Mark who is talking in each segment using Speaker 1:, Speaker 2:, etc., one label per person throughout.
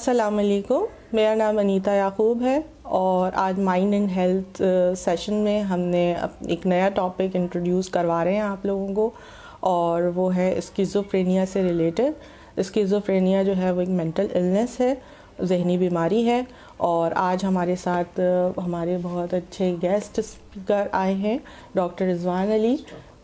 Speaker 1: अस्सलाम वालेकुम, मेरा नाम अनीता याकूब है और आज माइंड एंड हेल्थ सेशन में हमने एक नया टॉपिक इंट्रोड्यूस करवा रहे हैं आप लोगों को, और वो है स्किज़ोफ्रेनिया से रिलेटेड। स्किज़ोफ्रेनिया जो है वो एक मेंटल इलनेस है, जहनी बीमारी है। और आज हमारे साथ हमारे बहुत अच्छे गेस्ट स्पीकर आए हैं, डॉक्टर रिजवान अली,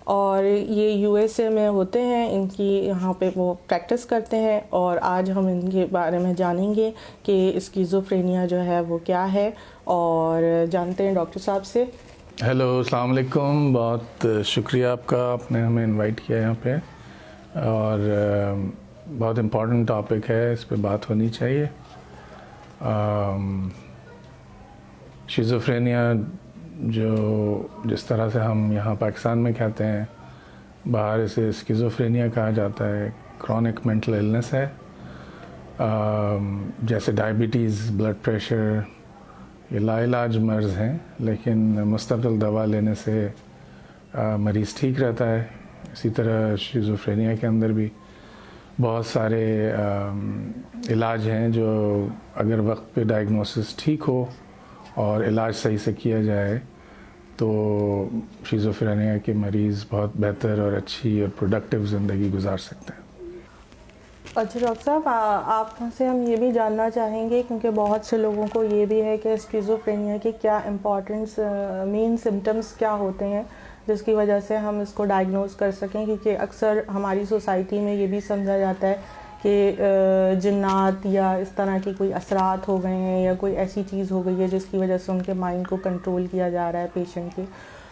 Speaker 1: और ये यूएसए में होते हैं, इनकी यहाँ पे वो प्रैक्टिस करते हैं। और आज हम इनके बारे में जानेंगे कि स्किज़ोफ्रेनिया जो है वो क्या है, और जानते हैं डॉक्टर साहब से।
Speaker 2: हेलो, अस्सलाम वालेकुम। बहुत शुक्रिया आपका, आपने हमें इनवाइट किया यहाँ पे, और बहुत इम्पोर्टेंट टॉपिक है, इस पे बात होनी चाहिए। शिज़ोफ्रेनिया जो जिस तरह से हम यहाँ पाकिस्तान में कहते हैं, बाहर इसे स्किज़ोफ्रेनिया कहा जाता है। क्रॉनिक मेंटल इलनेस है, जैसे डायबिटीज़, ब्लड प्रेशर, ये लाइलाज मर्ज़ हैं, लेकिन मुस्तकिल दवा लेने से मरीज़ ठीक रहता है। इसी तरह शिज़ोफ्रेनिया के अंदर भी बहुत सारे इलाज हैं जो अगर वक्त पे डायग्नोसिस ठीक हो और इलाज सही से किया जाए तो शिज़ोफ्रेनिया के मरीज़ बहुत बेहतर और अच्छी और प्रोडक्टिव ज़िंदगी गुजार सकते हैं।
Speaker 1: अच्छा डॉक्टर साहब, आपसे हम ये भी जानना चाहेंगे, क्योंकि बहुत से लोगों को ये भी है कि स्किज़ोफ्रेनिया के क्या इम्पॉर्टेंट्स मेन सिम्टम्स क्या होते हैं जिसकी वजह से हम इसको डायग्नोस कर सकें। क्योंकि अक्सर हमारी सोसाइटी में ये भी समझा जाता है कि जिन्नात या इस तरह के कोई असरात हो गए हैं या कोई ऐसी चीज़ हो गई है जिसकी वजह से उनके माइंड को कंट्रोल किया जा रहा है पेशेंट के।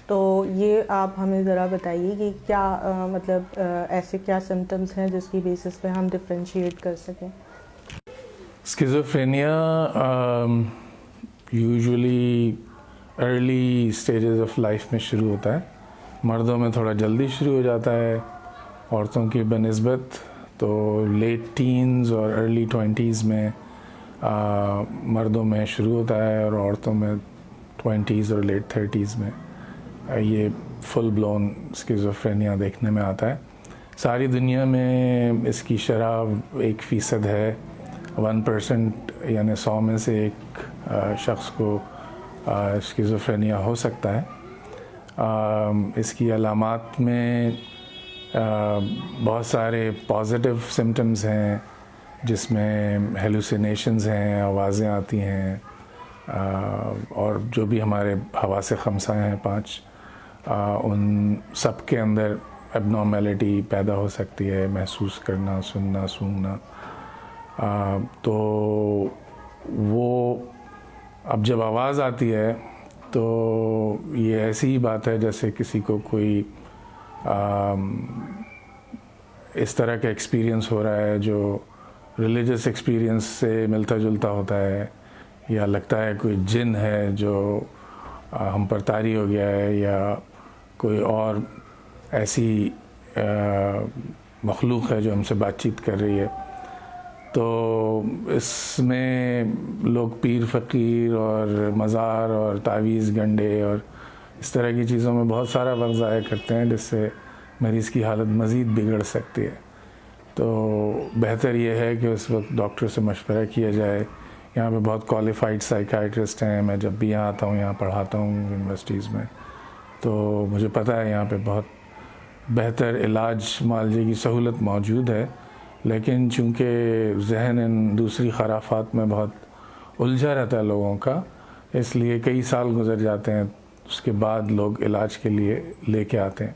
Speaker 1: तो ये आप हमें ज़रा बताइए कि क्या ऐसे क्या सिम्टम्स हैं जिसकी बेसिस पे हम डिफरेंशिएट कर सकें।
Speaker 2: Schizophrenia usually early stages of life में शुरू होता है। मर्दों में थोड़ा जल्दी शुरू हो जाता है, औरतों की बनिस्बत तो लेट टीन्स और अर्ली 20s में मर्दों में शुरू होता है, और औरतों में 20s और लेट 30s में ये फुल ब्लोन स्किज़ोफ्रेनिया देखने में आता है। सारी दुनिया में इसकी शरह 1% है, 1%, यानी 100 में से एक शख्स को स्किज़ोफ्रेनिया हो सकता है। इसकी अलामात में बहुत सारे पॉजिटिव सिम्टम्स हैं, जिसमें हेलुसिनेशंस हैं, आवाज़ें आती हैं, और जो भी हमारे हवासे खमसा हैं 5, उन सब के अंदर एबनॉर्मेलिटी पैदा हो सकती है, महसूस करना, सुनना, सूंघना। तो वो अब जब आवाज़ आती है तो ये ऐसी ही बात है जैसे किसी को कोई इस तरह का एक्सपीरियंस हो रहा है जो रिलीजियस एक्सपीरियंस से मिलता जुलता होता है, या लगता है कोई जिन है जो हम पर तारी हो गया है, या कोई और ऐसी मखलूक है जो हमसे बातचीत कर रही है। तो इसमें लोग पीर फ़कीर और मज़ार और तावीज़ गंडे और इस तरह की चीज़ों में बहुत सारा वक्त ज़ाया करते हैं, जिससे मरीज़ की हालत मज़ीद बिगड़ सकती है। तो बेहतर ये है कि उस वक्त डॉक्टर से मशवरा किया जाए। यहाँ पे बहुत क्वालिफ़ाइड साइकाइट्रिस्ट हैं, मैं जब भी यहाँ आता हूँ, यहाँ पढ़ाता हूँ यूनिवर्सिटीज़ में, तो मुझे पता है यहाँ पे बहुत बेहतर इलाज मुआलजे की सहूलत मौजूद है। लेकिन चूँकि जहन इन दूसरी खराफात में बहुत उलझा रहता है लोगों का, इसलिए कई साल गुजर जाते हैं, उसके बाद लोग इलाज के लिए लेके आते हैं।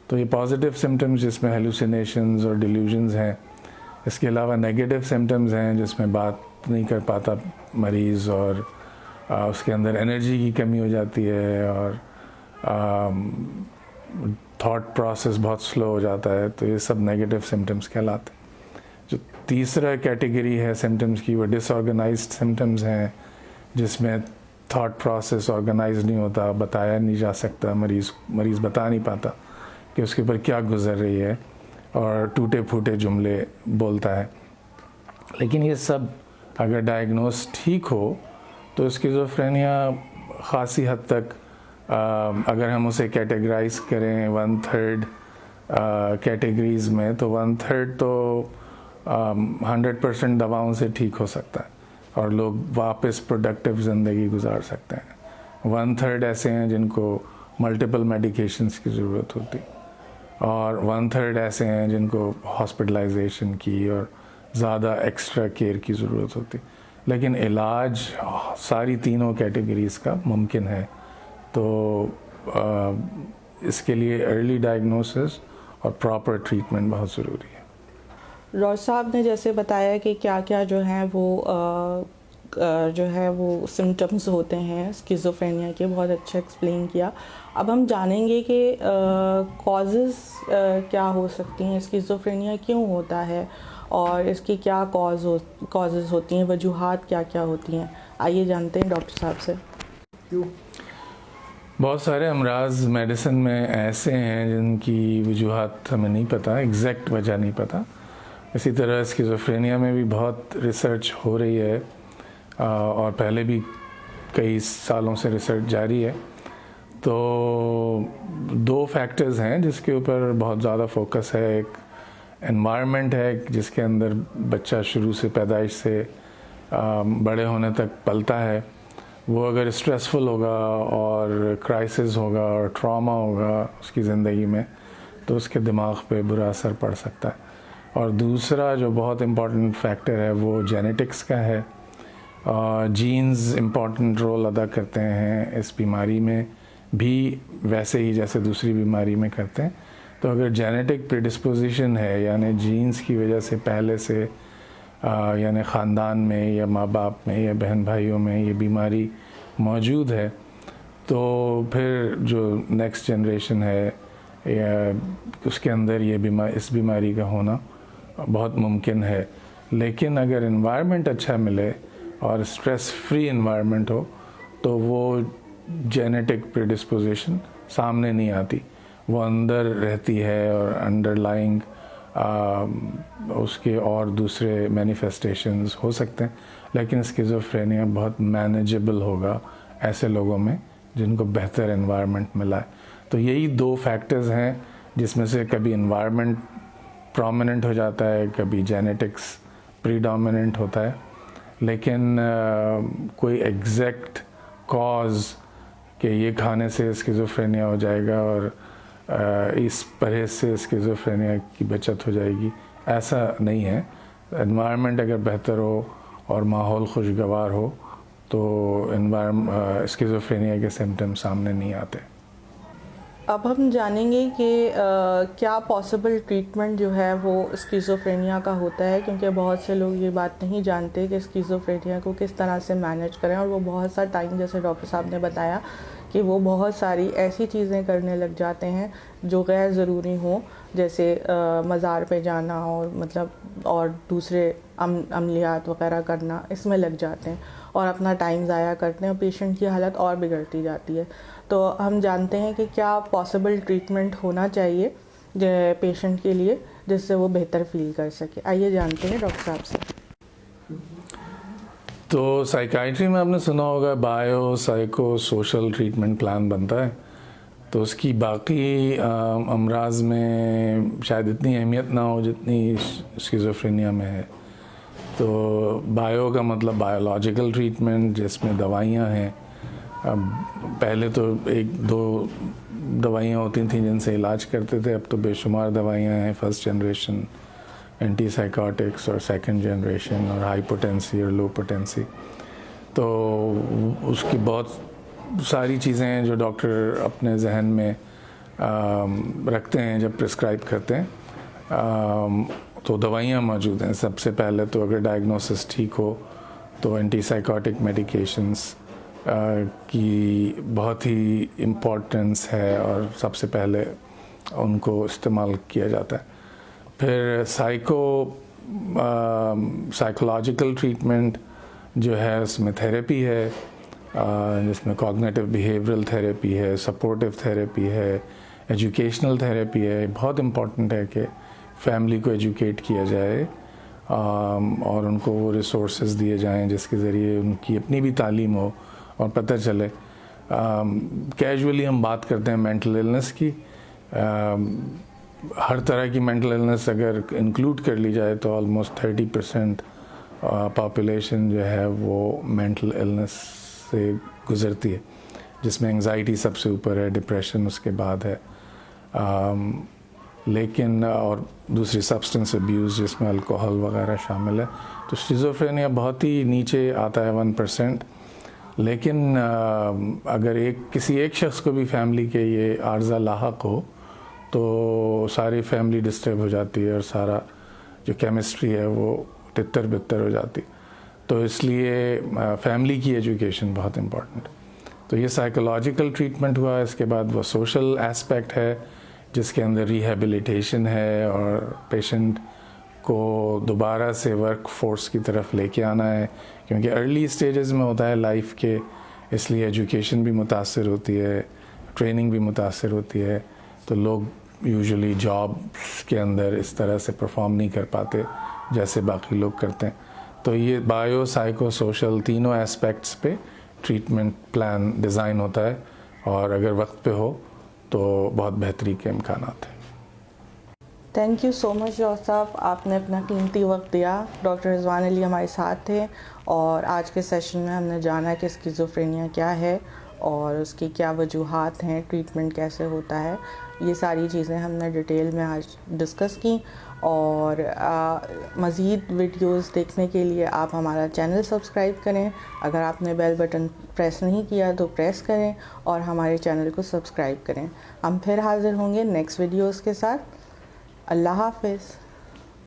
Speaker 2: तो ये पॉजिटिव सिम्टम्स जिसमें हेलुसिनेशंस और डिल्यूजन्स हैं। इसके अलावा नेगेटिव सिम्टम्स हैं जिसमें बात नहीं कर पाता मरीज़, और उसके अंदर एनर्जी की कमी हो जाती है, और थॉट प्रोसेस बहुत स्लो हो जाता है। तो ये सब नेगेटिव सिम्टम्स कहलाते हैं। जो तीसरा कैटेगरी है सिम्टम्स की, वो डिसऑर्गेनाइज्ड सिम्टम्स हैं, जिसमें थॉट प्रोसेस ऑर्गेनाइज नहीं होता, बताया नहीं जा सकता, मरीज़ बता नहीं पाता कि उसके ऊपर क्या गुजर रही है, और टूटे फूटे जुमले बोलता है। लेकिन ये सब अगर डायग्नोस ठीक हो तो स्किज़ोफ्रेनिया ख़ासी हद तक, अगर हम उसे कैटेगराइज करें 1/3 कैटेगरीज़ में, तो 1/3 तो 100% दवाओं से ठीक हो सकता है और लोग वापस प्रोडक्टिव ज़िंदगी गुजार सकते हैं। 1/3 ऐसे हैं जिनको मल्टीपल मेडिकेशंस की ज़रूरत होती और 1/3 ऐसे हैं जिनको हॉस्पिटलाइजेशन की और ज़्यादा एक्स्ट्रा केयर की ज़रूरत होती। लेकिन इलाज सारी तीनों कैटेगरीज़ का मुमकिन है। तो इसके लिए अर्ली डायग्नोसिस और प्रॉपर ट्रीटमेंट बहुत ज़रूरी है।
Speaker 1: रॉय साहब ने जैसे बताया कि क्या क्या जो है वो सिम्टम्स होते हैं स्किज़ोफ्रेनिया के, बहुत अच्छा एक्सप्लेन किया। अब हम जानेंगे कि कॉजेज़ क्या हो सकती हैं, स्किज़ोफ्रेनिया क्यों होता है और इसकी क्या कॉजेज़ होती हैं, वजूहात क्या क्या होती हैं। आइए जानते हैं डॉक्टर साहब से।
Speaker 2: बहुत सारे अमराज मेडिसिन में ऐसे हैं जिनकी वजूहात हमें नहीं पता, एग्जैक्ट वजह नहीं पता। इसी तरह स्किज़ोफ्रेनिया में भी बहुत रिसर्च हो रही है और पहले भी कई सालों से रिसर्च जारी है। तो 2 फैक्टर्स हैं जिसके ऊपर बहुत ज़्यादा फोकस है। एक एनवायरनमेंट है जिसके अंदर बच्चा शुरू से पैदाइश से बड़े होने तक पलता है। वो अगर स्ट्रेसफुल होगा और क्राइसिस होगा और ट्रॉमा होगा उसकी ज़िंदगी में तो उसके दिमाग पे बुरा असर पड़ सकता है। और दूसरा जो बहुत इम्पॉर्टेंट फैक्टर है वो जेनेटिक्स का है। जीन्स इम्पॉर्टेंट रोल अदा करते हैं इस बीमारी में भी, वैसे ही जैसे दूसरी बीमारी में करते हैं। तो अगर जेनेटिक प्रीडिस्पोजिशन है यानी जीन्स की वजह से पहले से यानी ख़ानदान में या माँ बाप में या बहन भाइयों में ये बीमारी मौजूद है तो फिर जो नेक्स्ट जनरेशन है या उसके अंदर ये इस बीमारी का होना बहुत मुमकिन है। लेकिन अगर इन्वायरमेंट अच्छा मिले और स्ट्रेस फ्री इन्वायरमेंट हो तो वो जेनेटिक प्रीडिस्पोजिशन सामने नहीं आती, वो अंदर रहती है और अंडरलाइंग उसके और दूसरे मैनिफेस्टेशंस हो सकते हैं। लेकिन स्किज़ोफ्रेनिया बहुत मैनेजेबल होगा ऐसे लोगों में जिनको बेहतर एनवायरनमेंट मिला है। तो यही 2 फैक्टर्स हैं जिसमें से कभी एनवायरनमेंट प्रोमिनेंट हो जाता है, कभी जेनेटिक्स प्रीडोमिनेंट होता है। लेकिन कोई एग्जैक्ट कॉज कि ये खाने से स्किज़ोफ्रेनिया हो जाएगा और इस परहेज से स्किज़ोफ्रेनिया की बचत हो जाएगी, ऐसा नहीं है। एनवायरनमेंट अगर बेहतर हो और माहौल खुशगवार हो तो स्किज़ोफ्रेनिया के सिम्टम्स सामने नहीं आते।
Speaker 1: अब हम जानेंगे कि क्या पॉसिबल ट्रीटमेंट जो है वो स्किज़ोफ्रेनिया का होता है, क्योंकि बहुत से लोग ये बात नहीं जानते कि स्किज़ोफ्रेनिया को किस तरह से मैनेज करें। और वो बहुत सा टाइम, जैसे डॉक्टर साहब ने बताया कि वो बहुत सारी ऐसी चीज़ें करने लग जाते हैं जो गैर ज़रूरी हों, जैसे मज़ार पे जाना और और दूसरे अमलियात वगैरह करना, इसमें लग जाते हैं और अपना टाइम ज़ाया करते हैं और पेशेंट की हालत और बिगड़ती जाती है। तो हम जानते हैं कि क्या पॉसिबल ट्रीटमेंट होना चाहिए पेशेंट के लिए जिससे वो बेहतर फील कर सके। आइए जानते हैं डॉक्टर साहब से।
Speaker 2: तो साइकाइट्री में आपने सुना होगा bio psycho social treatment plan बनता है। तो उसकी बाकी अमराज में शायद इतनी अहमियत ना हो जितनी स्किज़ोफ्रेनिया में है। तो बायो का मतलब बायोलॉजिकल ट्रीटमेंट जिसमें दवाइयाँ हैं। अब पहले तो 1-2 दवाइयाँ होती थी जिनसे इलाज करते थे, अब तो बेशुमार दवाइयाँ हैं। फर्स्ट जनरेशन एंटीसाइकोटिक्स और सेकंड जनरेशन और हाई पोटेंसी और लो पोटेंसी। तो उसकी बहुत सारी चीज़ें हैं जो डॉक्टर अपने जहन में रखते हैं जब प्रिस्क्राइब करते हैं। तो दवाइयाँ मौजूद हैं। सबसे पहले तो अगर डायग्नोसिस ठीक हो तो एंटीसाइकोटिक मेडिकेशंस की बहुत ही इम्पोर्टेंस है और सबसे पहले उनको इस्तेमाल किया जाता है। फिर साइकोलॉजिकल ट्रीटमेंट जो है उसमें थेरेपी है, जिसमें कॉग्निटिव बिहेवियरल थेरेपी है, सपोर्टिव थेरेपी है, एजुकेशनल थेरेपी है। बहुत इम्पॉर्टेंट है कि फैमिली को एजुकेट किया जाए और उनको वो रिसोर्सेज दिए जाएं जिसके ज़रिए उनकी अपनी भी तालीम हो और पता चले। कैजुअली हम बात करते हैं मेंटल इलनेस की, हर तरह की मेंटल इलनेस अगर इंक्लूड कर ली जाए तो ऑलमोस्ट 30% पॉपुलेशन जो है वो मेंटल इलनेस से गुज़रती है, जिसमें एंजाइटी सबसे ऊपर है, डिप्रेशन उसके बाद है, लेकिन और दूसरी सब्सटेंस अब्यूज़ जिसमें अल्कोहल वगैरह शामिल है। तो शिज़ोफ्रेनिया बहुत ही नीचे आता है 1%। लेकिन अगर किसी एक शख्स को भी फैमिली के ये आर्ज़ा लाहक हो तो सारी फैमिली डिस्टर्ब हो जाती है और सारा जो केमिस्ट्री है वो तितर बितर हो जाती। तो इसलिए फैमिली की एजुकेशन बहुत इम्पोर्टेंट। तो ये साइकोलॉजिकल ट्रीटमेंट हुआ, इसके बाद वो सोशल एस्पेक्ट है जिसके अंदर रिहैबिलिटेशन है और पेशेंट को दोबारा से वर्क फोर्स की तरफ लेके आना है, क्योंकि अर्ली स्टेजेस में होता है लाइफ के, इसलिए एजुकेशन भी मुतासर होती है, ट्रेनिंग भी मुतासर होती है। तो लोग यूजुअली जॉब के अंदर इस तरह से परफॉर्म नहीं कर पाते जैसे बाकी लोग करते हैं। तो ये बायो साइको सोशल तीनों एस्पेक्ट्स पे ट्रीटमेंट प्लान डिज़ाइन होता है, और अगर वक्त पे हो तो बहुत बेहतरी के इम्कान हैं।
Speaker 1: Thank you so much doctor साहब, आपने अपना कीमती वक्त दिया। डॉक्टर रिजवान अली हमारे साथ थे और आज के सेशन में हमने जाना कि स्किज़ोफ्रेनिया क्या है और उसकी क्या वजूहात हैं, ट्रीटमेंट कैसे होता है, ये सारी चीज़ें हमने डिटेल में आज डिस्कस की। और मज़ीद वीडियोस देखने के लिए आप हमारा चैनल सब्सक्राइब करें। अगर आपने बेल बटन प्रेस नहीं किया तो प्रेस करें और हमारे चैनल को सब्सक्राइब करें। हम फिर हाज़िर होंगे नेक्स्ट वीडियोस के साथ। अल्लाह हाफ़िज़।